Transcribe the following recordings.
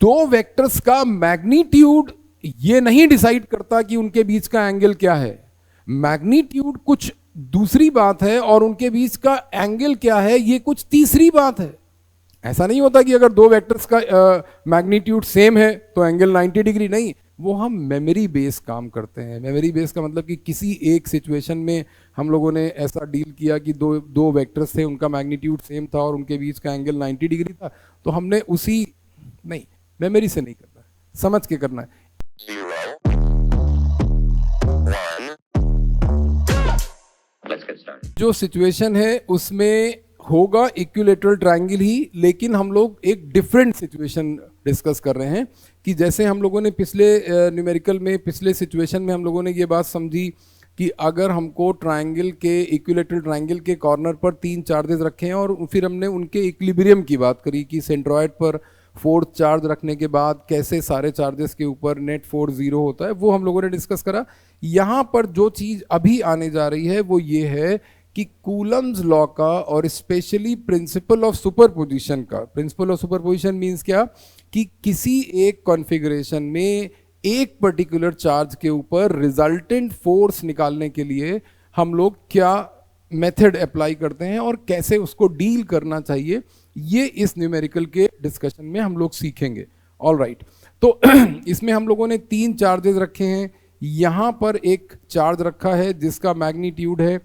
दो वेक्टर्स का मैग्नीट्यूड ये नहीं डिसाइड करता कि उनके बीच का एंगल क्या है। मैग्नीट्यूड कुछ दूसरी बात है और उनके बीच का एंगल क्या है ये कुछ तीसरी बात है। ऐसा नहीं होता कि अगर दो वेक्टर्स का मैग्नीट्यूड सेम है तो एंगल 90 डिग्री, नहीं, वो हम मेमोरी बेस काम करते हैं। मेमोरी बेस का मतलब कि किसी एक सिचुएशन में हम लोगों ने ऐसा डील किया कि दो वेक्टर्स थे, उनका मैग्नीट्यूड सेम था और उनके बीच का एंगल 90 डिग्री था, तो हमने उसी, नहीं, मेमोरी से नहीं करना है, समझ के करना है। जो सिचुएशन है उसमें होगा इक्विलैटरल ट्रायंगल ही, लेकिन हम लोग एक डिफरेंट सिचुएशन डिस्कस कर रहे हैं कि जैसे हम लोगों ने पिछले न्यूमेरिकल में, पिछले सिचुएशन में हम लोगों ने ये बात समझी कि अगर हमको ट्रायंगल के, इक्विलैटरल ट्रायंगल के कॉर्नर पर 3 चार्जेस रखे हैं और फिर हमने उनके इक्विलिब्रियम की बात करी कि सेंट्रॉयड पर 4th चार्ज रखने के बाद कैसे सारे चार्जेस के ऊपर नेट फोर्स 0 होता है, वो हम लोगों ने डिस्कस करा। यहाँ पर जो चीज़ अभी आने जा रही है वो ये है कि कूलम्स लॉ का और स्पेशली प्रिंसिपल ऑफ सुपरपोजिशन का। प्रिंसिपल ऑफ सुपरपोजिशन मीन्स क्या कि किसी एक कॉन्फ़िगरेशन में एक पर्टिकुलर चार्ज के ऊपर रिजल्टेंट फोर्स निकालने के लिए हम लोग क्या मेथड अप्लाई करते हैं और कैसे उसको डील करना चाहिए, ये इस न्यूमेरिकल के डिस्कशन में हम लोग सीखेंगे। ऑल राइट, तो इसमें हम लोगों ने 3 चार्जेस रखे हैं। यहाँ पर एक चार्ज रखा है जिसका मैग्नीट्यूड है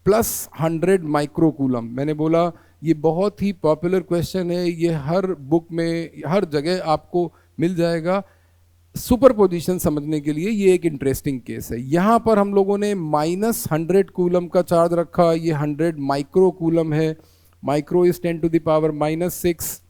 +100 माइक्रोकूलम। मैंने बोला ये बहुत ही पॉपुलर क्वेश्चन है, ये हर बुक में, हर जगह आपको मिल जाएगा। सुपरपोजिशन समझने के लिए ये एक इंटरेस्टिंग केस है। यहाँ पर हम लोगों ने -100 कूलम का चार्ज रखा, ये 100 माइक्रोकूलम है। Micro is 10⁻⁻6।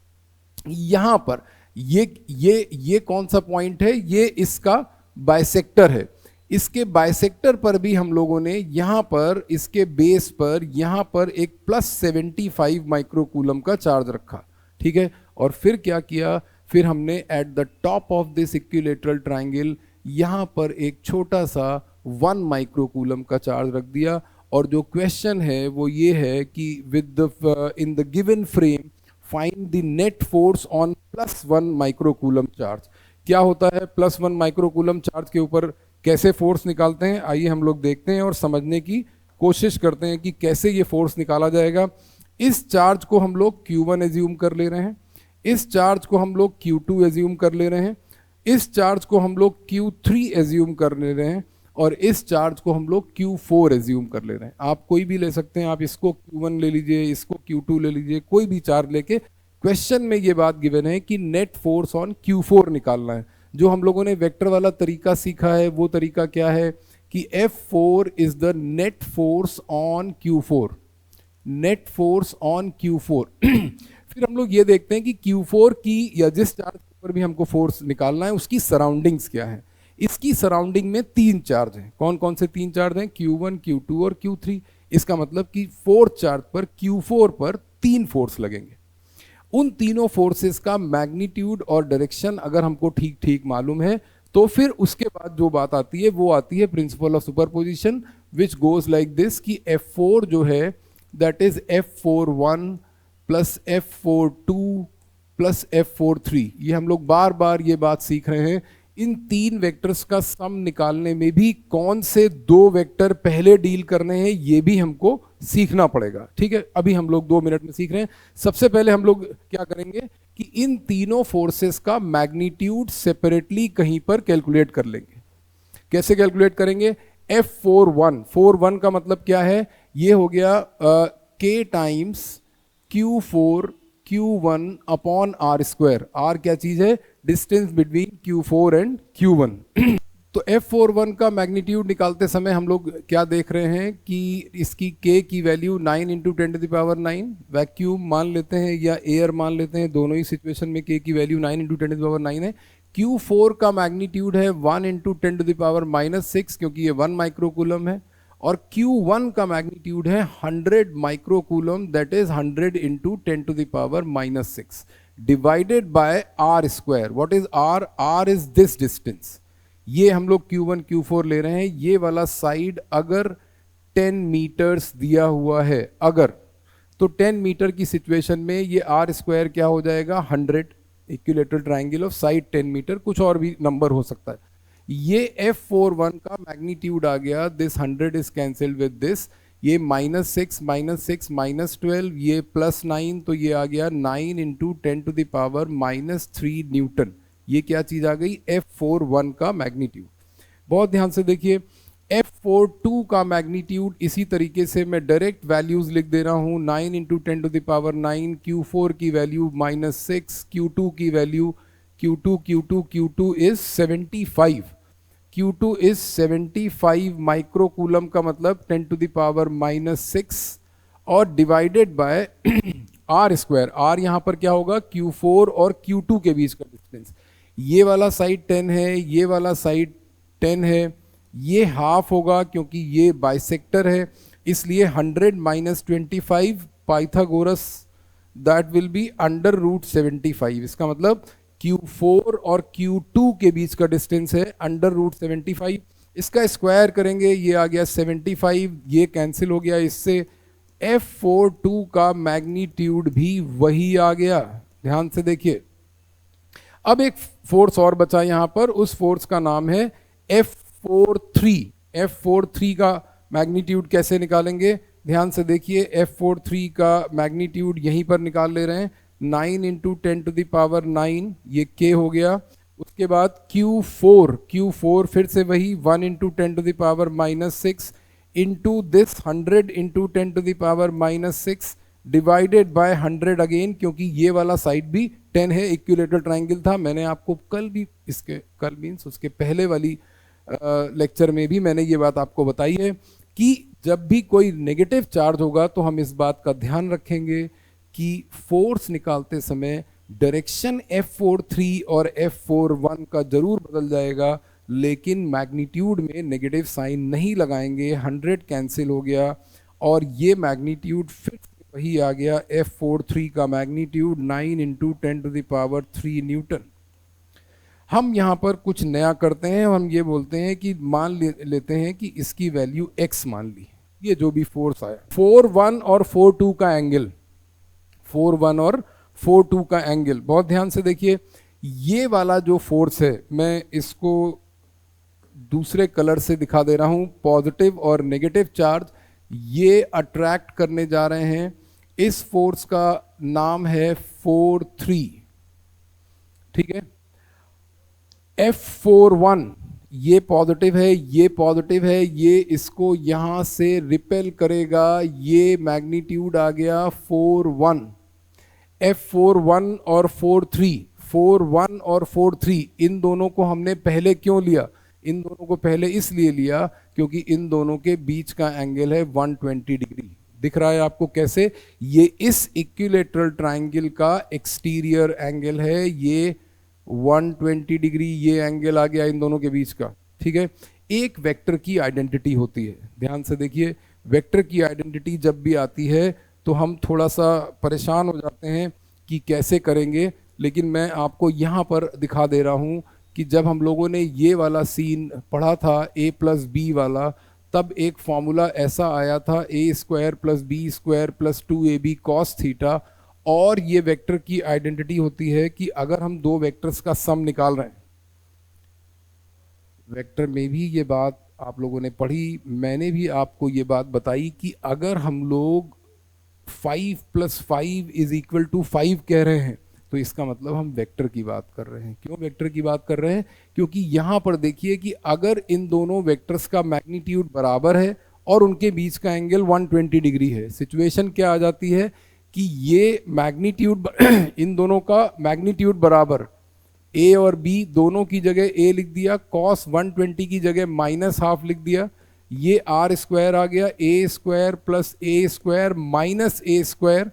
यहाँ पर ये कौन सा पॉइंट है, ये इसका बाइसेक्टर है। इसके बाइसेक्टर पर भी हम लोगों ने यहाँ पर इसके बेस पर यहाँ पर एक +75 माइक्रोकूलम का चार्ज रखा, ठीक है। और फिर क्या किया, फिर हमने at the top of this equilateral triangle यहाँ पर एक छोटा सा 1 माइक्रोकूलम का चार्ज रख दिया। और जो क्वेश्चन है वो ये है कि with the in the given frame find the net force on +1 microcoulomb charge. क्या होता है +1 माइक्रोकूलम चार्ज के ऊपर कैसे फोर्स निकालते हैं, आइए हम लोग देखते हैं और समझने की कोशिश करते हैं कि कैसे ये फोर्स निकाला जाएगा। इस चार्ज को हम लोग Q1 एज्यूम कर ले रहे हैं, इस चार्ज को हम लोग Q2 एज्यूम कर ले रहे हैं, इस चार्ज को हम लोग Q3 एज्यूम कर ले रहे हैं और इस चार्ज को हम लोग Q4 एज्यूम कर ले रहे हैं। आप कोई भी ले सकते हैं, आप इसको Q1 ले लीजिए, इसको Q2 ले लीजिए, कोई भी चार्ज लेके क्वेश्चन में ये बात गिवन है कि नेट फोर्स ऑन Q4 निकालना है। जो हम लोगों ने वेक्टर वाला तरीका सीखा है वो तरीका क्या है कि F4 is the net force on Q4, net force on Q4। फिर हम लोग ये देखते हैं कि Q4 की, या जिस चार्ज पर भी हमको फोर्स निकालना है, उसकी सराउंडिंग्स क्या है। इसकी सराउंडिंग में 3 चार्ज हैं। कौन कौन से 3 चार्ज हैं? Q1, Q2 और Q3। इसका मतलब कि 4th चार्ज पर, Q4 पर 3 फोर्स लगेंगे। उन तीनों फोर्सेस का मैग्नीट्यूड और डायरेक्शन अगर हमको ठीक ठीक मालूम है तो फिर उसके बाद जो बात आती है वो आती है principle of superposition, which goes like this कि F4 जो है that is F41 + F42 + F43। ये हम लोग बार बार ये बात सीख रहे हैं। इन 3 वेक्टर्स का सम निकालने में भी कौन से 2 वेक्टर पहले डील करने हैं ये भी हमको सीखना पड़ेगा, ठीक है। अभी हम लोग 2 मिनट में सीख रहे हैं। सबसे पहले हम लोग क्या करेंगे कि इन तीनों फोर्सेस का मैग्नीट्यूड सेपरेटली कहीं पर कैलकुलेट कर लेंगे। कैसे कैलकुलेट करेंगे? F41 का मतलब क्या है? ये हो गया K times Q4 Q1 upon R²। R क्या चीज है? Distance between Q4 and Q1। तो F41 का मैग्नीट्यूड निकालते समय हम लोग क्या देख रहे हैं कि इसकी K की वैल्यू 9 × 10⁹ वैक्यूम मान लेते हैं या एयर मान लेते हैं, दोनों ही सिचुएशन में K की वैल्यू 9 × 10⁹ है। Q4 का मैग्नीट्यूड है 1 × 10⁻⁻6 क्योंकि ये 1 माइक्रोकूलम है, और Q1 का मैग्नीट्यूड है 100 microcoulomb, that is 100 × 10⁻⁻6 divided by R²। What is R? R is this distance. ये हम लोग Q1 Q4 ले रहे हैं। ये वाला साइड अगर 10 मीटर्स दिया हुआ है, अगर, तो 10 मीटर की सिचुएशन में ये R² क्या हो जाएगा? 100। Equilateral triangle of side 10 metre, कुछ और भी नंबर हो सकता है। ये F41 का मैग्नीट्यूड आ गया, this 100 is cancelled with this, ये -6 -6 -12, ये +9, तो ये आ गया 9 इंटू 10⁻³ न्यूटन। ये क्या चीज आ गई? F41 का मैग्नीट्यूड। बहुत ध्यान से देखिए, F42 का मैग्नीट्यूड इसी तरीके से मैं डायरेक्ट वैल्यूज लिख दे रहा हूं, 9 इंटू 10⁹, Q4 की वैल्यू -6, Q2 की value Q2 is 75, Q2 is 75 microcoulomb का मतलब 10⁻⁻6 और divided by R square. R यहाँ पर क्या होगा? Q4 और Q2 के बीच का डिस्टेंस। ये वाला साइड 10 है, ये वाला साइड 10 है, ये हाफ होगा क्योंकि ये बाइसेक्टर है, इसलिए 100 - 25 पाइथागोरस दैट विल बी √75। इसका मतलब Q4 और Q2 के बीच का डिस्टेंस है √75। इसका स्क्वायर करेंगे, ये आ गया 75, ये कैंसिल हो गया इससे। F42 का मैग्नीट्यूड भी वही आ गया। ध्यान से देखिए, अब एक फोर्स और बचा यहां पर, उस फोर्स का नाम है F43। F43 का मैग्नीट्यूड कैसे निकालेंगे? ध्यान से देखिए, F43 का मैग्नीट्यूड यहीं पर निकाल ले रहे हैं, 9 इंटू 10⁹, ये K हो गया। उसके बाद Q4 फिर से वही 1 into 10⁻⁻6 into this 100 into 10⁻⁻6 divided by 100 again, क्योंकि ये वाला साइड भी 10 है, इक्विलेटरल ट्राइंगल था। मैंने आपको कल भी कल मीन्स उसके पहले वाली लेक्चर में भी मैंने ये बात आपको बताई है कि जब भी कोई नेगेटिव चार्ज होगा तो हम इस बात का ध्यान रखेंगे कि फोर्स निकालते समय डायरेक्शन F43 और F41 का जरूर बदल जाएगा, लेकिन मैग्नीट्यूड में नेगेटिव साइन नहीं लगाएंगे। 100 कैंसिल हो गया और ये मैग्नीट्यूड फिर वही आ गया, F43 का मैग्नीट्यूड 9 इंटू 10⁻³ न्यूटन। हम यहाँ पर कुछ नया करते हैं, हम ये बोलते हैं कि मान लेते हैं कि इसकी वैल्यू x मान ली, ये जो भी फोर्स आया, 41 और 42 का एंगल, 41 और 42 का एंगल। बहुत ध्यान से देखिए, ये वाला जो फोर्स है, मैं इसको दूसरे कलर से दिखा दे रहा हूं, पॉजिटिव और नेगेटिव चार्ज ये अट्रैक्ट करने जा रहे हैं। इस फोर्स का नाम है 43, ठीक है। F41 ये पॉजिटिव है, ये पॉजिटिव है, ये इसको यहां से रिपेल करेगा, ये मैग्नीट्यूड आ गया 41। F41 और 43, 41 और 43 इन दोनों को हमने पहले क्यों लिया? इन दोनों को पहले इसलिए लिया क्योंकि इन दोनों के बीच का एंगल है 120 डिग्री। दिख रहा है आपको कैसे? ये इस इक्विलेटरल ट्राइंगल का एक्सटीरियर एंगल है, ये 120 डिग्री ये एंगल आ गया इन दोनों के बीच का, ठीक है। एक वेक्टर की आइडेंटिटी होती है, ध्यान से देखिए, वेक्टर की आइडेंटिटी जब भी आती है तो हम थोड़ा सा परेशान हो जाते हैं कि कैसे करेंगे, लेकिन मैं आपको यहाँ पर दिखा दे रहा हूँ कि जब हम लोगों ने ये वाला सीन पढ़ा था a+b वाला, तब एक फॉर्मूला ऐसा आया था a² + b² + 2ab cos theta, और ये वेक्टर की आइडेंटिटी होती है कि अगर हम दो वेक्टर्स का सम निकाल रहे हैं, वेक्टर में भी ये बात आप लोगों ने पढ़ी, मैंने भी आपको ये बात बताई कि अगर हम लोग 5 + 5 = 5 कह रहे हैं तो इसका मतलब हम वेक्टर की बात कर रहे हैं। क्यों वेक्टर की बात कर रहे हैं? क्योंकि यहाँ पर देखिए कि अगर इन दोनों वेक्टर्स का मैग्नीट्यूड बराबर है और उनके बीच का एंगल 120 डिग्री है, सिचुएशन क्या आ जाती है कि ये मैग्नीट्यूड इन दोनों का मैग्नीट्यूड बराबर, a और b दोनों की जगह a लिख दिया, cos 120 की जगह -½ लिख दिया, ये r² आ गया, a² + a² - a²,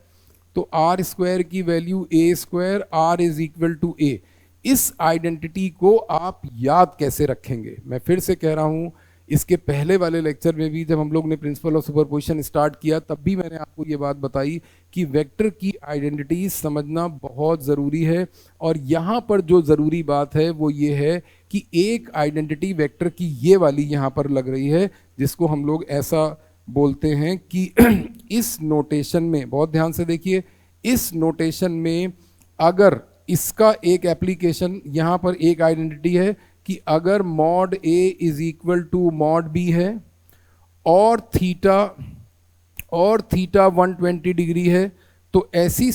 तो r² की वैल्यू a², r = a। इस आइडेंटिटी को आप याद कैसे रखेंगे? मैं फिर से कह रहा हूं, इसके पहले वाले लेक्चर में भी जब हम लोग ने प्रिंसिपल ऑफ सुपरपोजिशन स्टार्ट किया तब भी मैंने आपको ये बात बताई कि वेक्टर की आइडेंटिटी समझना बहुत ज़रूरी है। और यहाँ पर जो ज़रूरी बात है वो ये है कि एक आइडेंटिटी वेक्टर की ये वाली यहाँ पर लग रही है, जिसको हम लोग ऐसा बोलते हैं कि इस नोटेशन में, बहुत ध्यान से देखिए, इस नोटेशन में अगर इसका एक एप्लीकेशन यहाँ पर, एक आइडेंटिटी है कि अगर mod A is equal to mod B है और थीटा 120 डिग्री है, तो ऐसी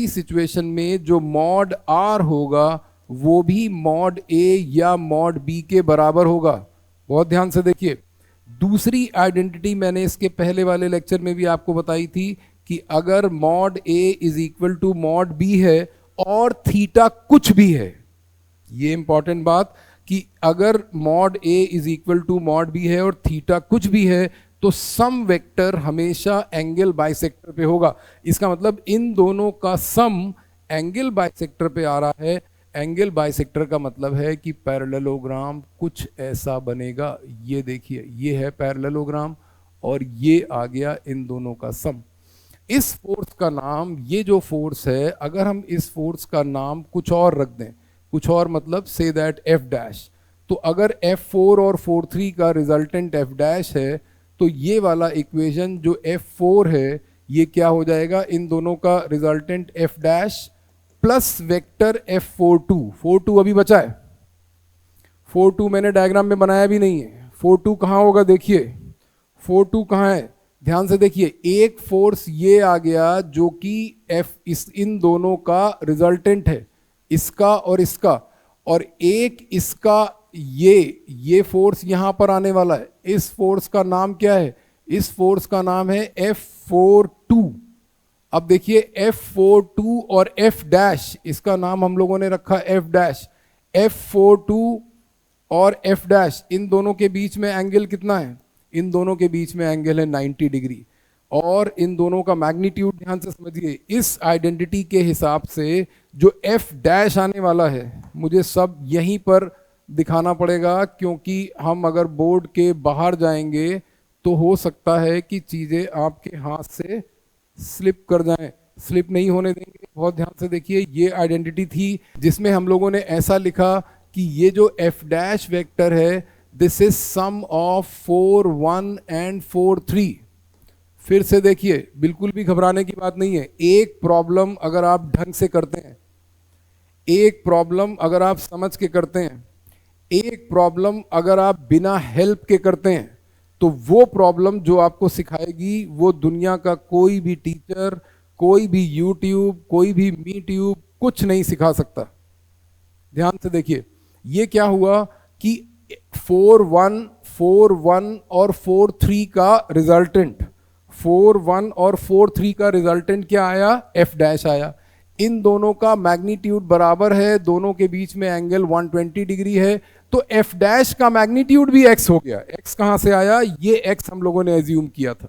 सिचुएशन में जो मॉड आर होगा वो भी मॉड ए या मॉड बी के बराबर होगा। बहुत ध्यान से देखिए, दूसरी आइडेंटिटी मैंने इसके पहले वाले लेक्चर में भी आपको बताई थी कि अगर mod A is equal to mod B है और थीटा कुछ भी है, ये इंपॉर्टेंट बात, कि अगर mod A is equal to mod B है और थीटा कुछ भी है, तो सम वेक्टर हमेशा एंगल बाइसेक्टर पे होगा। इसका मतलब इन दोनों का सम एंगल बाइसेक्टर पे आ रहा है। एंगल बाइसेक्टर का मतलब है कि पैरेललोग्राम कुछ ऐसा बनेगा। ये देखिए, ये है पैरेललोग्राम और ये आ गया इन दोनों का सम। इस फोर्स का नाम, ये जो फोर्स है, अगर हम इस फोर्स का नाम कुछ और रख दें, कुछ और मतलब से दैट एफ डैश, तो अगर F4 और 4-3 का रिजल्टेंट F डैश है, तो ये वाला इक्वेशन जो F4 है ये क्या हो जाएगा, इन दोनों का resultant F dash plus vector F42। 42 अभी बचा है, 42 मैंने डायग्राम में बनाया भी नहीं है। 42 कहाँ होगा, देखिए 42 कहाँ है, ध्यान से देखिए। एक फोर्स ये आ गया जो कि इन दोनों का रिजल्टेंट है, इसका और इसका, और एक इसका ये फोर्स यहां पर आने वाला है। इस फोर्स का नाम क्या है, इस फोर्स का नाम है F42। अब देखिए F42 और F डैश, इसका नाम हम लोगों ने रखा F डैश। F42 और F डैश, इन दोनों के बीच में एंगल कितना है, इन दोनों के बीच में एंगल है 90 डिग्री। और इन दोनों का मैग्नीट्यूड ध्यान से समझिए, इस आइडेंटिटी के हिसाब से जो F डैश आने वाला है, मुझे सब यहीं पर दिखाना पड़ेगा क्योंकि हम अगर बोर्ड के बाहर जाएंगे तो हो सकता है कि चीज़ें आपके हाथ से स्लिप कर जाएं। स्लिप नहीं होने देंगे, बहुत ध्यान से देखिए। ये आइडेंटिटी थी जिसमें हम लोगों ने ऐसा लिखा कि ये जो F डैश वेक्टर है, this is sum of 4 1 and 4 3। फिर से देखिए, बिल्कुल भी घबराने की बात नहीं है। एक प्रॉब्लम अगर आप ढंग से करते हैं, एक प्रॉब्लम अगर आप समझ के करते हैं, एक प्रॉब्लम अगर आप बिना हेल्प के करते हैं, तो वो प्रॉब्लम जो आपको सिखाएगी वो दुनिया का कोई भी टीचर, कोई भी यूट्यूब, कोई भी मी ट्यूब कुछ नहीं सिखा सकता। ध्यान से देखिए, ये क्या हुआ कि 4 1 4 1 और 4 3 का रिजल्टेंट, 4 1 और 4 3 का रिजल्टेंट क्या आया, F डैश आया। इन दोनों का मैग्नीट्यूड बराबर है, दोनों के बीच में एंगल 120 डिग्री है, तो F डैश का मैग्नीट्यूड भी x हो गया। x कहां से आया, ये x हम लोगों ने एज्यूम किया था,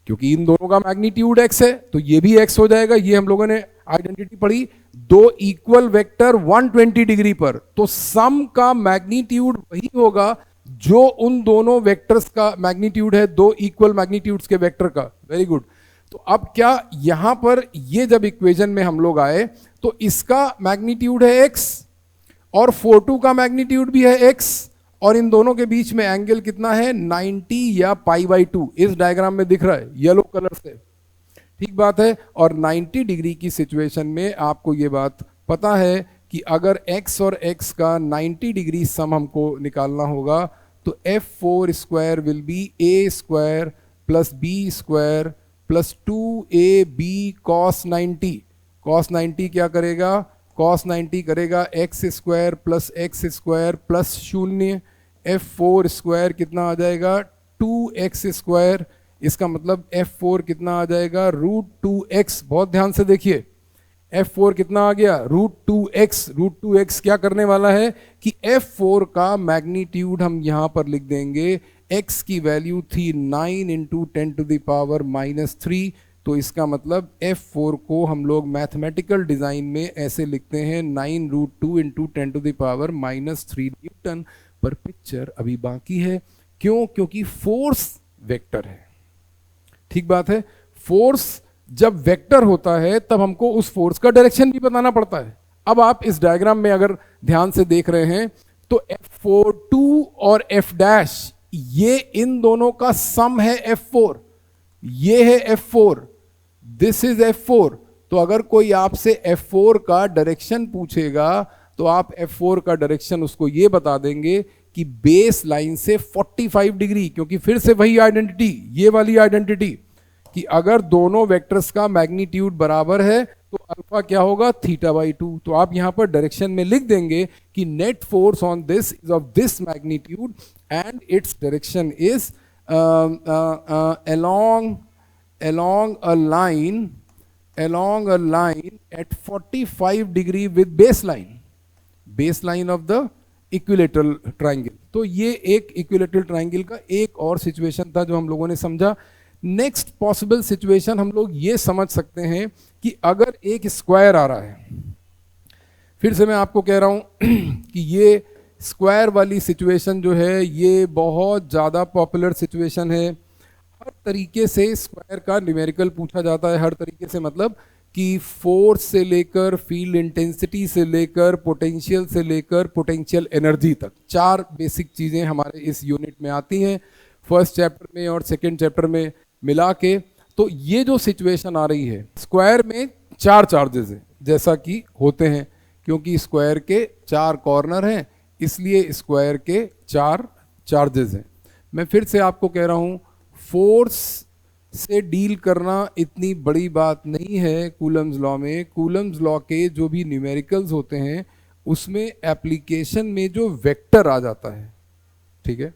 क्योंकि इन दोनों का मैग्नीट्यूड x है तो ये भी x हो जाएगा। ये हम लोगों ने आइडेंटिटी पढ़ी, दो इक्वल वेक्टर 120 डिग्री पर, तो सम का मैग्नीट्यूड वही होगा जो उन दोनों वेक्टर्स का मैग्नीट्यूड है, दो इक्वल मैग्नीट्यूड्स के वेक्टर का। Very good. तो अब क्या यहां पर ये जब इक्वेशन में हम लोग आए तो इसका मैग्नीट्यूड है x और 42 का मैग्नीट्यूड भी है x, और इन दोनों के बीच में एंगल कितना है, 90 या π/2। इस डायग्राम में दिख रहा है येलो कलर से, ठीक बात है। और 90 डिग्री की सिचुएशन में आपको ये बात पता है कि अगर x और x का 90 डिग्री सम हमको निकालना होगा तो F4 square will be a square plus b square plus 2ab cos 90। cos 90 क्या करेगा, cos 90 करेगा x square plus x square plus 0। F4 square कितना आ जाएगा, 2x स्क्वायर। इसका मतलब F4 कितना आ जाएगा, √2x। बहुत ध्यान से देखिए, F4 कितना आ गया, √2x। √2x क्या करने वाला है कि F4 का मैग्नीट्यूड हम यहां पर लिख देंगे, x की वैल्यू थी 9 × 10⁻³ तो इसका मतलब F4 को हम लोग मैथमेटिकल डिजाइन में ऐसे लिखते हैं 9√2 × 10⁻³ न्यूटन। पर पिक्चर अभी बाकी है, क्यों, क्योंकि फोर्स वेक्टर है। ठीक बात है, फोर्स जब वेक्टर होता है तब हमको उस फोर्स का डायरेक्शन भी बताना पड़ता है। अब आप इस डायग्राम में अगर ध्यान से देख रहे हैं तो F42 और F डैश, ये इन दोनों का सम है F4। ये है F4, दिस इज F4, तो अगर कोई आपसे F4 का डायरेक्शन पूछेगा तो आप F4 का डायरेक्शन उसको ये बता देंगे कि बेस लाइन से 45 डिग्री, क्योंकि फिर से वही आइडेंटिटी, ये वाली आइडेंटिटी कि अगर दोनों वेक्टर्स का मैग्नीट्यूड बराबर है तो अल्फा क्या होगा, θ/2। तो आप यहां पर डायरेक्शन में लिख देंगे कि net force on this is of this magnitude and its direction is along a line at 45 degree with baseline of the equilateral triangle. तो ये एक इक्विलेटरल ट्राइंगल का एक और सिचुएशन था जो हम लोगों ने समझा। नेक्स्ट पॉसिबल सिचुएशन हम लोग ये समझ सकते हैं कि अगर एक स्क्वायर आ रहा है, फिर से मैं आपको कह रहा हूं कि ये स्क्वायर वाली सिचुएशन जो है ये बहुत ज़्यादा पॉपुलर सिचुएशन है। हर तरीके से स्क्वायर का न्यूमेरिकल पूछा जाता है, हर तरीके से मतलब कि फोर्स से लेकर फील्ड इंटेंसिटी से लेकर पोटेंशियल से लेकर पोटेंशियल एनर्जी तक, चार बेसिक चीज़ें हमारे इस यूनिट में आती हैं फर्स्ट चैप्टर में और सेकंड चैप्टर में मिला के। तो ये जो सिचुएशन आ रही है, स्क्वायर में चार चार्जेस हैं जैसा कि होते हैं, क्योंकि स्क्वायर के चार कॉर्नर हैं इसलिए स्क्वायर के चार चार्जेस हैं। मैं फिर से आपको कह रहा हूँ, फोर्स से डील करना इतनी बड़ी बात नहीं है कूलम्स लॉ में। कूलम्स लॉ के जो भी न्यूमेरिकल्स होते हैं उसमें एप्लीकेशन में जो वेक्टर आ जाता है, ठीक है,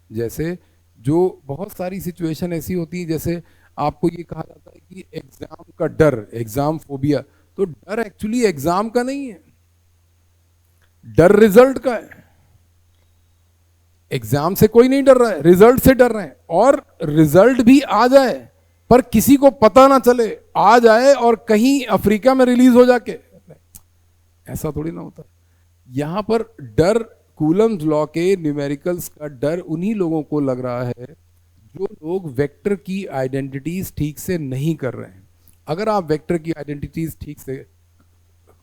जैसे जो बहुत सारी सिचुएशन ऐसी होती है, जैसे आपको ये कहा जाता है कि एग्जाम का डर, एग्जाम फोबिया, तो डर एक्चुअली एग्जाम का नहीं है, डर रिजल्ट का है। एग्जाम से कोई नहीं डर रहा है, रिजल्ट से डर रहे हैं, और रिजल्ट भी आ जाए पर किसी को पता ना चले, आ जाए और कहीं अफ्रीका में रिलीज हो जाके, ऐसा थोड़ी ना होता। यहां पर डर कूलम्स लॉ के न्यूमेरिकल्स का डर उन्हीं लोगों को लग रहा है जो लोग वेक्टर की आइडेंटिटीज ठीक से नहीं कर रहे हैं। अगर आप वेक्टर की आइडेंटिटीज ठीक से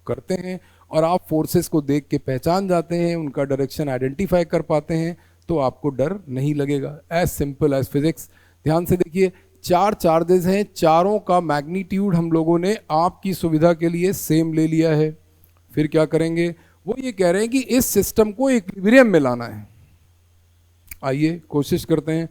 करते हैं और आप फोर्सेस को देख के पहचान जाते हैं, उनका डायरेक्शन आइडेंटिफाई कर पाते हैं, तो आपको डर नहीं लगेगा। As simple as physics. ध्यान से देखिए, चार चार्जेस हैं, चारों का मैग्नीट्यूड हम लोगों ने आपकी सुविधा के लिए सेम ले लिया है। फिर क्या करेंगे, वो ये कह रहे हैं कि इस सिस्टम को इक्विलिब्रियम में लाना है। आइए कोशिश करते हैं।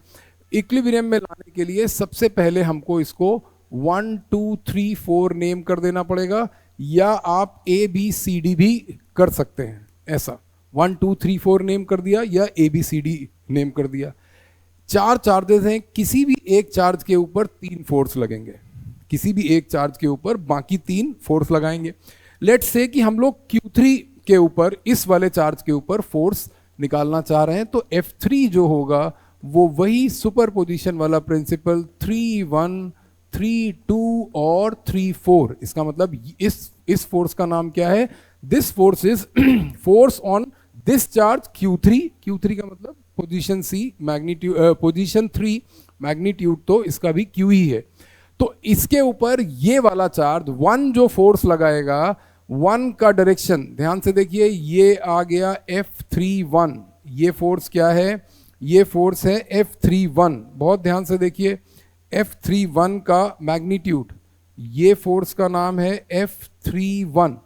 इक्विलिब्रियम में लाने के लिए सबसे पहले हमको इसको 1 2 3 4 नेम कर देना पड़ेगा, या आप ABCD भी कर सकते हैं। ऐसा 1 2 3 4 नेम कर दिया या ABCD नेम कर दिया। चार चार्जेस हैं, किसी भी एक चार्ज के ऊपर 3 फोर्स लगेंगे, किसी भी एक चार्ज के ऊपर बाकी 3 फोर्स लगाएंगे। लेट्स से कि हम लोग Q3 के ऊपर, इस वाले चार्ज के ऊपर फोर्स निकालना चाह रहे हैं, तो F3 जो होगा वो वही सुपरपोजिशन वाला प्रिंसिपल 3 1 3 2 और 3 4। इसका मतलब इस फोर्स का नाम क्या है, this force is force on this charge Q3। Q3 का मतलब position C, magnitude position 3, magnitude तो इसका भी Q ही है। तो इसके ऊपर ये वाला चार्ज 1 जो फोर्स लगाएगा, 1 का डायरेक्शन ध्यान से देखिए, ये आ गया F31। ये फोर्स क्या है, ये फोर्स है F31। बहुत ध्यान से देखिए, F31 का मैग्नीट्यूड, ये फोर्स का नाम है F31।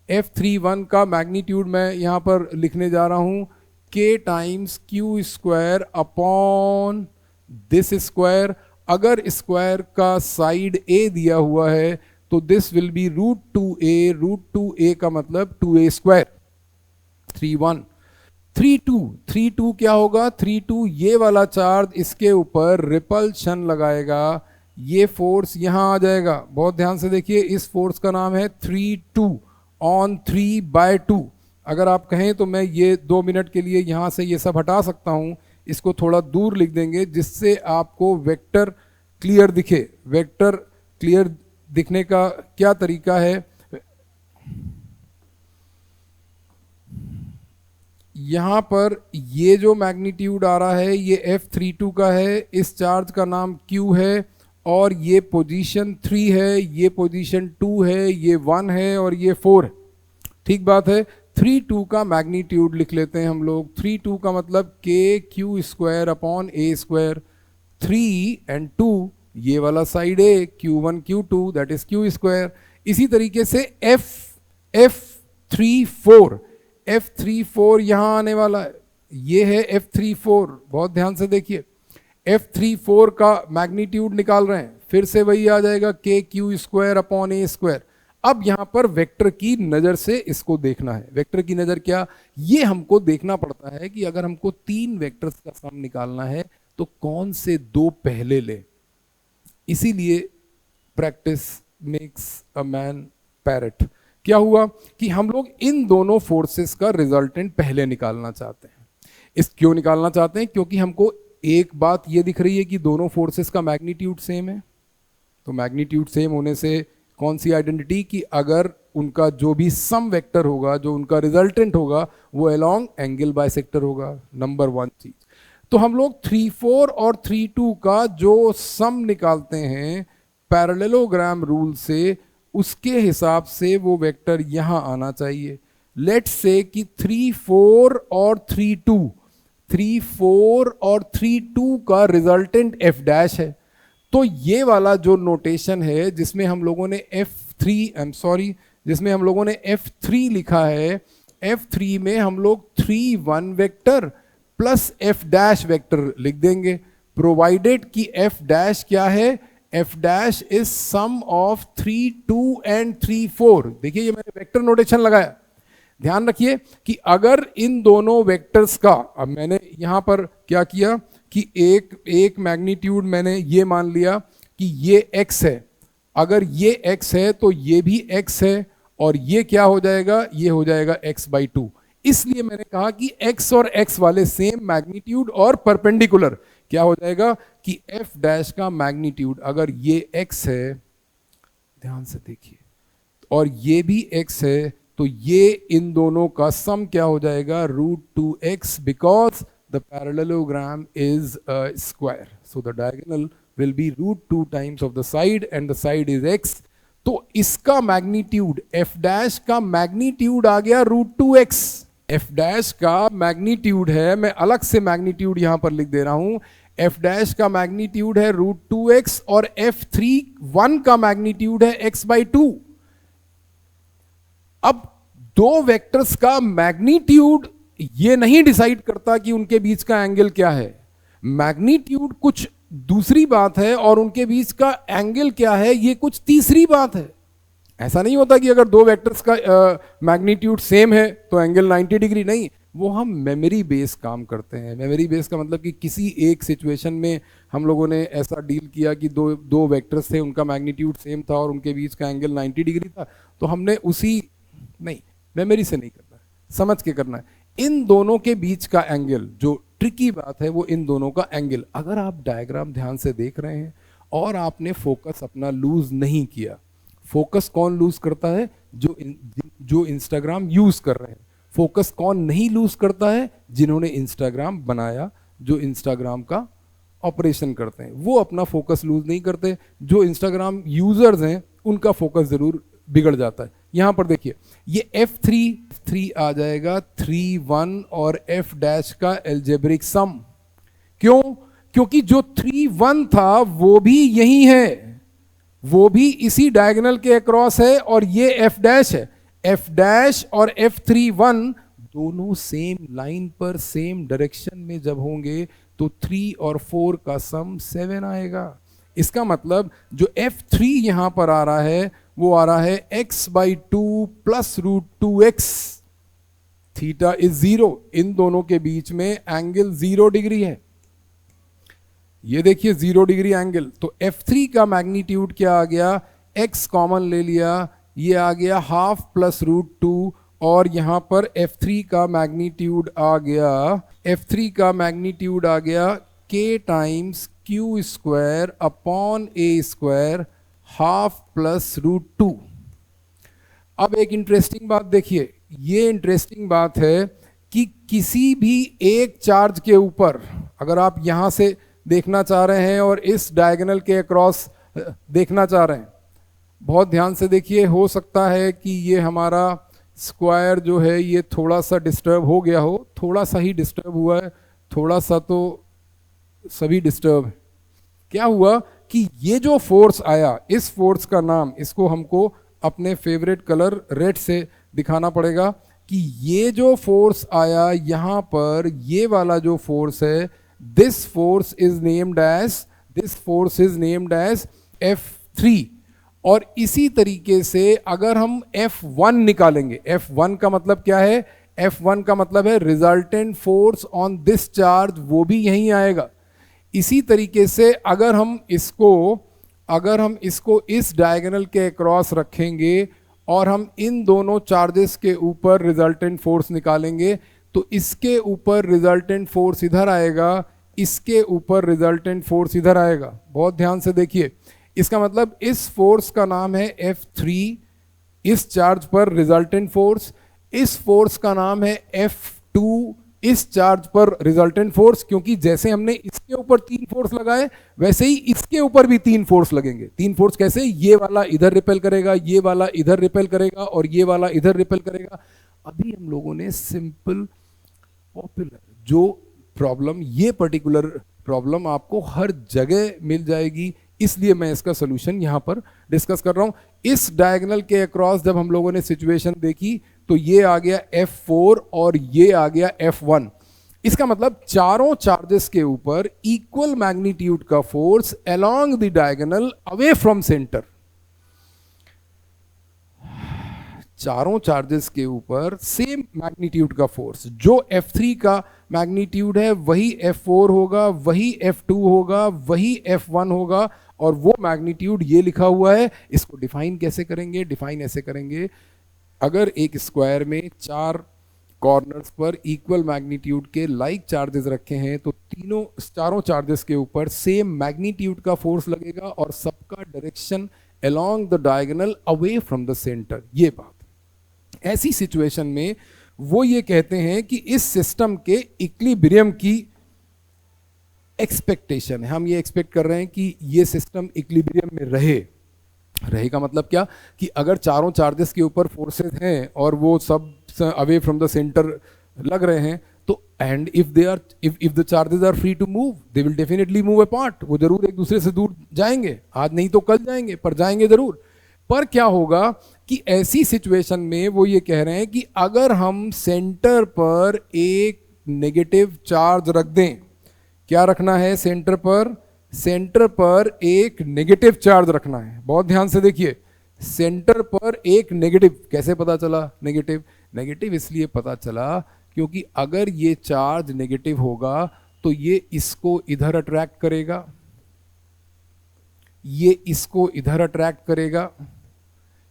F31 का मैग्नीट्यूड मैं यहाँ पर लिखने जा रहा हूँ K times Q square upon this square. अगर स्क्वायर का साइड A दिया हुआ है तो this will be √2a। √2a का मतलब 2a स्क्वायर। 31 32 क्या होगा, 32 ये वाला चार्ज, इसके ऊपर रिपल्शन लगाएगा, ये फोर्स यहां आ जाएगा। बहुत ध्यान से देखिए, इस फोर्स का नाम है 3 ऑन 3/2। अगर आप कहें तो मैं ये 2 मिनट के लिए यहां से ये सब हटा सकता हूं, इसको थोड़ा दूर लिख देंगे जिससे आपको वेक्टर क्लियर दिखे। वेक्टर क्लियर दिखने का क्या तरीका है, यहां पर ये जो मैग्नीट्यूड आ रहा है ये F32 का है, इस चार्ज का नाम Q है, और ये पोजीशन 3 है, ये पोजीशन 2 है, ये 1 है और ये 4 है। ठीक बात है। 32 का मैग्नीट्यूड लिख लेते हैं हम लोग। 32 का मतलब KQ square upon A square. 3 और 2 ये वाला साइड है, Q1 Q2 that is Q square. इसी तरीके से F34 F34 यहां आने वाला है, ये है F34, बहुत ध्यान से देखिए। F34 का मैग्नीट्यूड निकाल रहे हैं, फिर से वही आ जाएगा KQ²/A²। अब यहां पर वेक्टर की नजर से इसको देखना है। वेक्टर की नजर क्या, ये हमको देखना पड़ता है कि अगर हमको 3 वेक्टर्स का सम निकालना है तो कौन से 2 पहले ले। इसीलिए practice makes a man parrot. क्या हुआ कि हम लोग इन दोनों फोर्सेस का रिजल्टेंट पहले निकालना चाहते हैं। इस क्यों निकालना चाहते हैं, क्योंकि हमको एक बात ये दिख रही है कि दोनों फोर्सेस का मैग्नीट्यूड सेम है। तो मैग्नीट्यूड सेम होने से कौन सी आइडेंटिटी, कि अगर उनका जो भी सम वेक्टर होगा, जो उनका रिजल्टेंट होगा, वो अलोंग एंगल बाइसेक्टर होगा। नंबर 1 चीज। तो हम लोग 34 और 32 का जो सम निकालते हैं पैरेललोग्राम रूल से, उसके हिसाब से वो वेक्टर यहां आना चाहिए। लेट्स से कि 34 और 32 का रिजल्टेंट f डैश है। तो ये वाला जो नोटेशन है जिसमें हम लोगों ने जिसमें हम लोगों ने F3 लिखा है, F3 में हम लोग 3 1 vector plus f dash vector लिख देंगे, प्रोवाइडेड कि f डैश क्या है, f dash is sum of 3 2 and 3 4। देखिए ये मैंने वेक्टर नोटेशन लगाया। ध्यान रखिए कि अगर इन दोनों वेक्टर्स का, अब मैंने यहां पर क्या किया कि एक मैग्नीट्यूड मैंने ये मान लिया कि ये x है। अगर ये x है तो ये भी x है, और ये क्या हो जाएगा, ये हो जाएगा x/2। इसलिए मैंने कहा कि x और x वाले सेम मैग्नीट्यूड और परपेंडिकुलर। क्या हो जाएगा कि f डैश का मैग्नीट्यूड, अगर ये x है, ध्यान से देखिए, और ये भी x है, तो ये इन दोनों का सम क्या हो जाएगा, √2x, because the parallelogram is a square, so the diagonal will be √2 times of the side and the side is x। तो इसका मैग्नीट्यूड, f डैश का मैग्नीट्यूड आ गया √2x। f डैश का मैग्नीट्यूड है, मैं अलग से मैग्नीट्यूड यहां पर लिख दे रहा हूं, f डैश का मैग्नीट्यूड है √2x और F31 का मैग्नीट्यूड है x/2। अब दो वेक्टर्स का मैग्नीट्यूड ये नहीं डिसाइड करता कि उनके बीच का एंगल क्या है। मैग्नीट्यूड कुछ दूसरी बात है और उनके बीच का एंगल क्या है ये कुछ तीसरी बात है। ऐसा नहीं होता कि अगर दो वेक्टर्स का मैग्नीट्यूड सेम है तो एंगल 90 डिग्री, नहीं, वो हम मेमोरी बेस काम करते हैं। मेमोरी बेस का मतलब कि किसी एक सिचुएशन में हम लोगों ने ऐसा डील किया कि दो वेक्टर्स थे, उनका मैग्नीट्यूड सेम था और उनके बीच का एंगल 90 डिग्री था, तो हमने उसी, नहीं, मेमोरी से नहीं करना है, समझ के करना है। इन दोनों के बीच का एंगल, जो ट्रिकी बात है वो इन दोनों का एंगल। अगर आप डायग्राम ध्यान से देख रहे हैं और आपने फोकस अपना लूज नहीं किया, फोकस कौन लूज करता है, जो इंस्टाग्राम यूज कर रहे हैं। फोकस कौन नहीं लूज करता है, जिन्होंने इंस्टाग्राम बनाया, जो इंस्टाग्राम का ऑपरेशन करते हैं, वो अपना फोकस लूज नहीं करते। जो इंस्टाग्राम यूजर्स हैं उनका फोकस जरूर बिगड़ जाता है। यहां पर देखिए ये F3 आ जाएगा 3 1 और f डैश का एल्जेब्रिक सम। क्यों? क्योंकि जो 3 1 था वो भी यही है, वो भी इसी डायगोनल के अक्रॉस है, और ये f डैश है। f डैश और F31 दोनों सेम लाइन पर सेम डायरेक्शन में जब होंगे तो 3 और 4 का सम 7 आएगा। इसका मतलब जो F3 यहां पर आ रहा है वो आ रहा है x/2 plus √2x। Theta is 0, इन दोनों के बीच में एंगल 0 डिग्री है। ये देखिए 0 डिग्री एंगल। तो F3 का मैग्नीट्यूड क्या आ गया, x कॉमन ले लिया, ये आ गया हाफ प्लस √2, और यहां पर F3 का मैग्नीट्यूड आ गया k times Q² upon A² half plus √2। अब एक इंटरेस्टिंग बात देखिए, ये इंटरेस्टिंग बात है कि किसी भी एक चार्ज के ऊपर, अगर आप यहां से देखना चाह रहे हैं और इस डायगोनल के अक्रॉस देखना चाह रहे हैं, बहुत ध्यान से देखिए, हो सकता है कि ये हमारा स्क्वायर जो है ये थोड़ा सा डिस्टर्ब हो गया हो, थोड़ा सा ही डिस्टर्ब हुआ है, थोड़ा सा तो सभी डिस्टर्ब है। क्या हुआ कि ये जो फोर्स आया, इस फोर्स का नाम, इसको हमको अपने फेवरेट कलर रेड से दिखाना पड़ेगा कि ये जो फोर्स आया यहाँ पर, ये वाला जो फोर्स है, this force is named as F3। और इसी तरीके से अगर हम F1 निकालेंगे, F1 का मतलब क्या है? F1 का मतलब है resultant force on this charge, वो भी यहीं आएगा। इसी तरीके से अगर हम इसको इस डायगोनल के अक्रॉस रखेंगे और हम इन दोनों चार्जेस के ऊपर रिजल्टेंट फोर्स निकालेंगे, तो इसके ऊपर रिजल्टेंट फोर्स इधर आएगा, इसके ऊपर रिजल्टेंट फोर्स इधर आएगा। बहुत ध्यान से देखिए, इसका मतलब इस फोर्स का नाम है F3, इस चार्ज पर रिजल्टेंट फोर्स, इस फोर्स का नाम है F2, इस चार्ज पर रिजल्टेंट फोर्स। क्योंकि जैसे हमने इसके ऊपर 3 फोर्स लगाए, वैसे ही इसके ऊपर भी 3 फोर्स लगेंगे। 3 फोर्स कैसे? ये वाला इधर रिपेल करेगा, ये वाला इधर रिपेल करेगा और ये वाला इधर रिपेल करेगा। अभी हम लोगों ने सिंपल पॉपुलर जो प्रॉब्लम, ये पर्टिकुलर प्रॉब्लम आपको हर जगह मिल जाएगी, इसलिए मैं इसका सॉल्यूशन यहां पर डिस्कस कर रहा हूं। इस डायगोनल के अक्रॉस जब हम लोगों ने सिचुएशन देखी, तो ये आ गया F4 और ये आ गया F1। इसका मतलब चारों चार्जेस के ऊपर इक्वल मैग्नीट्यूड का force along the diagonal away from centre. चारों चार्जेस के ऊपर सेम मैग्नीट्यूड का फोर्स, जो F3 का मैग्नीट्यूड है वही F4 होगा, वही F2 होगा, वही F1 होगा, और वो मैग्नीट्यूड ये लिखा हुआ है। इसको डिफाइन कैसे करेंगे? डिफाइन ऐसे करेंगे, अगर एक स्क्वायर में 4 कॉर्नर्स पर इक्वल मैग्नीट्यूड के लाइक चार्जेस रखे हैं, तो चारों चार्जेस के ऊपर सेम मैग्नीट्यूड का फोर्स लगेगा और सबका direction along the diagonal away from the centre. ये बात, ऐसी सिचुएशन में वो ये कहते हैं कि इस सिस्टम के इक्विलिब्रियम की एक्सपेक्टेशन है, हम ये एक्सपेक्ट कर रहे हैं कि ये सिस्टम इक्विलिब्रियम में रहे का मतलब क्या? कि अगर चारों चार्जेस के ऊपर फोर्सेस हैं और वो सब अवे फ्रॉम द सेंटर लग रहे हैं, तो and if the charges are free to move, they will definitely move apart. वो जरूर एक दूसरे से दूर जाएंगे, आज नहीं तो कल जाएंगे, पर जाएंगे जरूर। पर क्या होगा कि ऐसी सिचुएशन में वो ये कह रहे हैं कि अगर हम सेंटर पर एक नेगेटिव चार्ज रख दें, क्या रखना है सेंटर पर? सेंटर पर एक नेगेटिव चार्ज रखना है। बहुत ध्यान से देखिए, सेंटर पर एक नेगेटिव, कैसे पता चला नेगेटिव इसलिए पता चला क्योंकि अगर ये चार्ज नेगेटिव होगा तो ये इसको इधर अट्रैक्ट करेगा, ये इसको इधर अट्रैक्ट करेगा,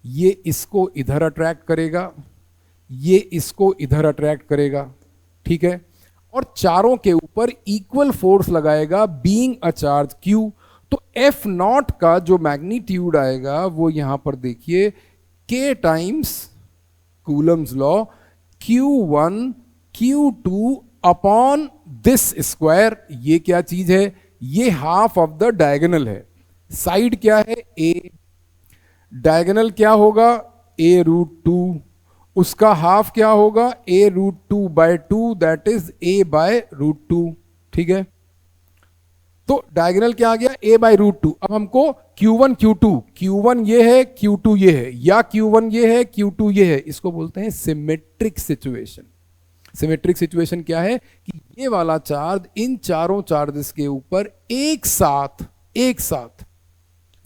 ये इसको इधर अट्रैक्ट करेगा, ये इसको इधर अट्रैक्ट करेगा, ठीक है। और चारों के ऊपर इक्वल फोर्स लगाएगा बीइंग अ चार्ज Q। तो F नॉट का जो मैग्नीट्यूड आएगा वो यहां पर देखिए, K times Coulomb's law, Q1 Q2 upon this square. ये क्या चीज है? ये हाफ ऑफ द डायगोनल है। साइड क्या है? A। डायगोनल क्या होगा? A√2। उसका हाफ क्या होगा? A√2/2, दैट इज A/√2, ठीक है। तो डायगोनल क्या आ गया? A/√2। अब हमको Q1 Q2, Q1 ये है, Q2 ये है, या Q1 ये है, Q2 ये है, इसको बोलते हैं सिमेट्रिक सिचुएशन। सिमेट्रिक सिचुएशन क्या है? कि ये वाला चार्ज इन चारों चार्जेस के ऊपर एक साथ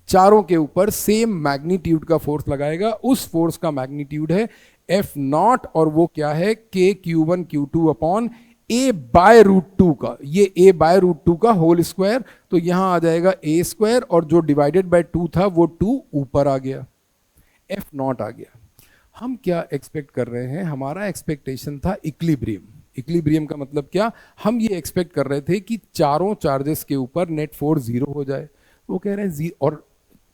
चारों के ऊपर सेम मैग्नीट्यूड का फोर्स लगाएगा। उस फोर्स का मैग्नीट्यूड है F0, और वो क्या है? Q1 Q2 अपॉन A/√2 का, ये A/√2 का होल स्क्वायर। तो यहां आ जाएगा A², और जो डिवाइडेड बाय 2 था वो 2 ऊपर आ गया, F0 आ गया। हम क्या एक्सपेक्ट कर रहे हैं? हमारा एक्सपेक्टेशन था इक्विलिब्रियम। इक्विलिब्रियम का मतलब क्या? हम ये एक्सपेक्ट कर रहे थे कि चारों चार्जेस के ऊपर नेट फोर्स 0 हो जाए। वो कह रहे हैं और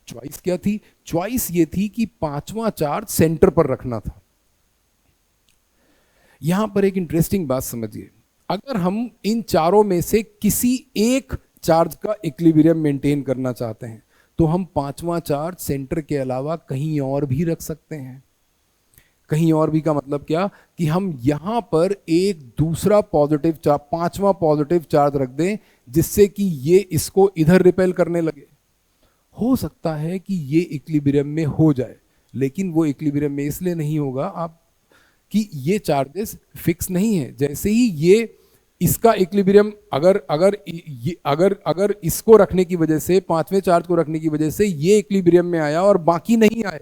चॉइस क्या थी? चॉइस ये थी कि 5वां चार्ज सेंटर पर रखना था। यहां पर एक इंटरेस्टिंग बात समझिए, अगर हम इन चारों में से किसी एक चार्ज का इक्विलिब्रियम मेंटेन करना चाहते हैं, तो हम 5वां चार्ज सेंटर के अलावा कहीं और भी रख सकते हैं। कहीं और भी का मतलब क्या? कि हम यहां पर एक दूसरा पॉजिटिव चार्ज, 5वां पॉजिटिव चार्ज रख दें, जिससे कि ये इसको इधर रिपेल करने लगे। हो सकता है कि ये इक्विलिब्रियम में हो जाए, लेकिन वो इक्विलिब्रियम में इसलिए नहीं होगा आप कि ये चार्जेस फिक्स नहीं है। जैसे ही ये इसका इक्विलिब्रियम अगर इसको रखने की वजह से, पांचवें चार्ज को रखने की वजह से ये इक्विलिब्रियम में आया और बाकी नहीं आए,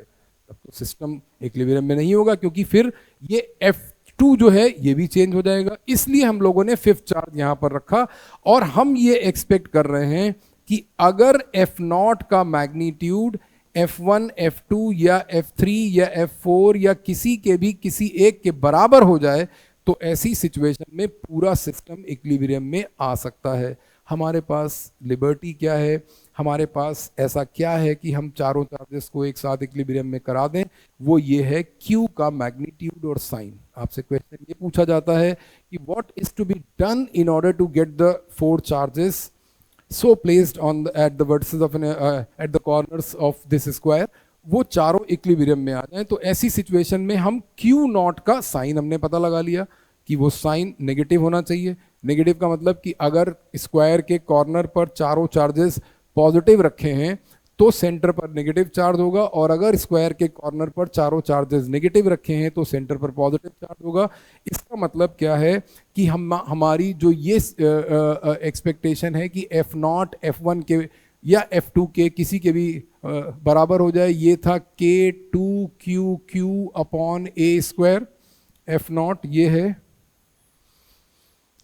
तब तो सिस्टम इक्विलिब्रियम में नहीं होगा, क्योंकि फिर ये F2 जो है ये भी चेंज हो जाएगा। इसलिए हम लोगों ने फिफ्थ चार्ज यहां पर रखा और हम ये एक्सपेक्ट कर रहे हैं कि अगर F0 का मैग्नीट्यूड F1, F2 या F3 या F4 या किसी एक के बराबर हो जाए तो ऐसी सिचुएशन में पूरा सिस्टम इक्विलिब्रियम में आ सकता है। हमारे पास लिबर्टी क्या है, हमारे पास ऐसा क्या है कि हम चारों चार्जेस को एक साथ इक्विलिब्रियम में करा दें, वो ये है Q का मैग्नीट्यूड और साइन। आपसे क्वेश्चन ये पूछा जाता है कि what is to be done in order to get the four charges so placed on at the vertices of at the corners of this square, वो चारों इक्विलिब्रियम में आ जाएं। तो ऐसी सिचुएशन में हम Q0 का साइन हमने पता लगा लिया कि वो साइन नेगेटिव होना चाहिए। नेगेटिव का मतलब कि अगर स्क्वायर के कॉर्नर पर चारों चार्जेस पॉजिटिव रखे हैं तो सेंटर पर नेगेटिव चार्ज होगा, और अगर स्क्वायर के कॉर्नर पर चारों चार्जेस नेगेटिव रखे हैं तो सेंटर पर पॉजिटिव चार्ज होगा। इसका मतलब क्या है कि हमारी जो ये एक्सपेक्टेशन है कि F0 F1 के या F2 के किसी के भी बराबर हो जाए, ये था K2QQ upon A square. F0 ये है,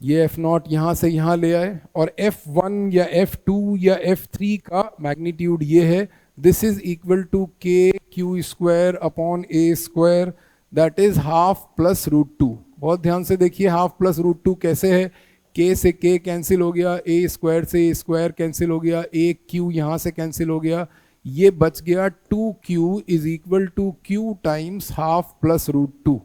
ये F0 यहाँ से यहाँ ले आए, और F1 या F2 या F3 का मैग्नीट्यूड ये है। This is equal to KQ square upon A square, that is half plus root 2। बहुत ध्यान से देखिए, हाफ प्लस रूट 2 कैसे है, K से K कैंसिल हो गया, A स्क्वायर से A स्क्वायर कैंसिल हो गया, एक Q यहाँ से कैंसिल हो गया, ये बच गया 2Q is equal to Q times half plus root 2।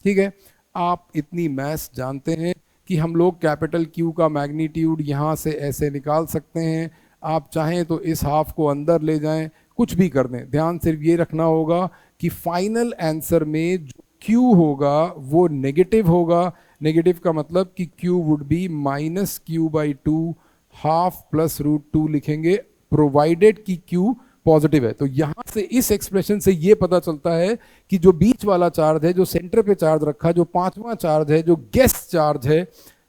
ठीक है, आप इतनी मैथ्स जानते हैं कि हम लोग कैपिटल Q का मैग्नीट्यूड यहाँ से ऐसे निकाल सकते हैं। आप चाहें तो इस हाफ को अंदर ले जाएं, कुछ भी कर दें, ध्यान सिर्फ ये रखना होगा कि फाइनल आंसर में जो Q होगा वो नेगेटिव होगा। नेगेटिव का मतलब कि Q would be minus Q/2 half plus root 2 लिखेंगे, प्रोवाइडेड कि Q पॉजिटिव है। तो यहां से इस एक्सप्रेशन से ये पता चलता है कि जो बीच वाला चार्ज है, जो सेंटर पे चार्ज रखा, जो पांचवा चार्ज है, जो गेस्ट चार्ज है,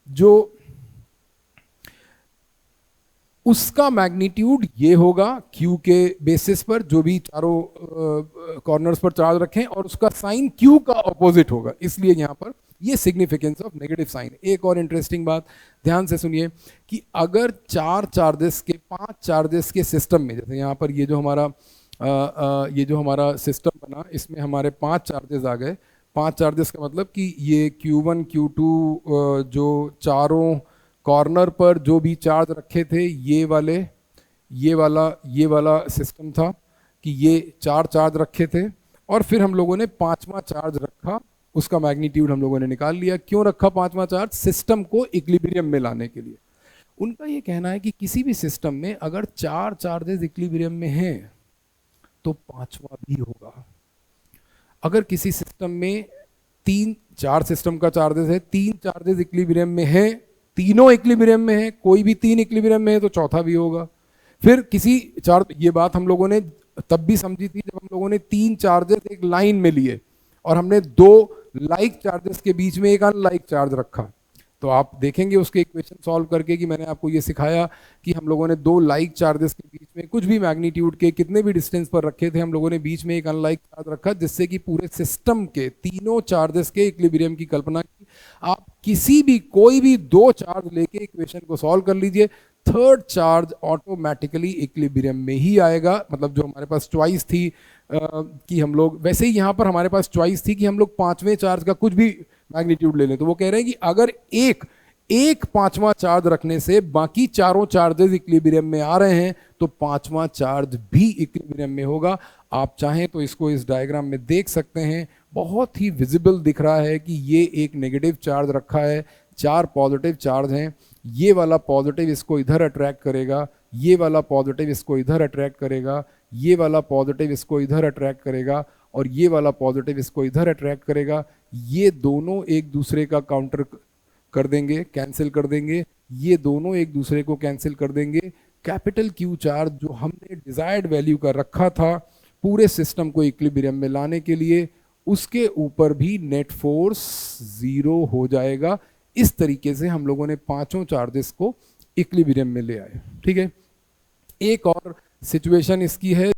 जो उसका मैग्नीट्यूड ये होगा Q के बेसिस पर, जो भी चारों कॉर्नर्स पर चार्ज रखें, और उसका साइन Q का ऑपोजिट होगा। इसलिए यहां पर ये सिग्निफिकेंस ऑफ नेगेटिव साइन। एक और इंटरेस्टिंग बात ध्यान से सुनिए कि अगर पांच चार्जेस के सिस्टम में, जैसे यहाँ पर ये जो हमारा सिस्टम बना, इसमें हमारे 5 चार्जेस आ गए। 5 चार्जेस का मतलब कि ये Q1 Q2 जो चारों कॉर्नर पर जो भी चार्ज रखे थे, ये वाला सिस्टम था कि ये 4 चार्ज रखे थे, और फिर हम लोगों ने 5वां चार्ज रखा, उसका मैग्नीट्यूड हम लोगों ने निकाल लिया। क्यों रखा 5वां चार्ज? सिस्टम को इक्विलिब्रियम में लाने के लिए। उनका ये कहना है कि किसी भी सिस्टम में अगर 4 चार्जेस इक्विलिब्रियम में हैं तो 5वां भी होगा। अगर किसी सिस्टम में 4 सिस्टम का चार्जेस है, 3 चार्जेस इक्विलिब्रियम में है, तीनों इक्विलिब्रियम में है, कोई भी 3 इक्विलिब्रियम में है तो चौथा भी होगा। फिर किसी ये बात हम लोगों ने तब भी समझी थी जब हम लोगों ने 3 चार्जेस एक लाइन में लिए और हमने 2 लाइक चार्जेस के बीच में एक अनलाइक चार्ज रखा। तो आप देखेंगे उसके इक्वेशन सॉल्व करके कि मैंने आपको ये सिखाया कि हम लोगों ने 2 लाइक चार्जेस के बीच में कुछ भी मैग्नीट्यूड के कितने भी डिस्टेंस पर रखे थे, हम लोगों ने बीच में एक अनलाइक चार्ज रखा, जिससे कि पूरे सिस्टम के तीनों चार्जेस के इक्विलिब्रियम की कल्पना की। आप कोई भी 2 चार्ज लेके इक्वेशन को सॉल्व कर लीजिए, थर्ड चार्ज ऑटोमेटिकली इक्विलिब्रियम में ही आएगा। मतलब जो हमारे पास चॉइस थी कि हम लोग, वैसे ही यहाँ पर हमारे पास चॉइस थी कि हम लोग 5वें चार्ज का कुछ भी मैग्नीट्यूड ले लें, तो वो कह रहे हैं कि अगर एक 5वां चार्ज रखने से बाकी चारों चार्जेस इक्विलिब्रियम में आ रहे हैं तो 5वां चार्ज भी इक्विलिब्रियम में होगा। आप चाहें तो इसको इस डायग्राम में देख सकते हैं, बहुत ही विजिबल दिख रहा है कि ये एक नेगेटिव चार्ज रखा है, 4 पॉजिटिव चार्ज हैं। ये वाला पॉजिटिव इसको इधर अट्रैक्ट करेगा, ये वाला पॉजिटिव इसको इधर अट्रैक्ट करेगा, ये वाला पॉजिटिव इसको इधर अट्रैक्ट करेगा, और ये वाला पॉजिटिव इसको इधर अट्रैक्ट करेगा। ये दोनों एक दूसरे का काउंटर कर देंगे, कैंसिल कर देंगे, ये दोनों एक दूसरे को कैंसिल कर देंगे। कैपिटल Q चार्ज जो हमने डिजायर्ड वैल्यू का रखा था, पूरे सिस्टम को इक्विलिब्रियम में लाने के लिए उसके ऊपर भी नेट फोर्स 0 हो जाएगा। इस तरीके से हम लोगों ने पांचों चार्जेस को इक्विलिब्रियम में ले आए। ठीक है, एक और सिचुएशन इसकी है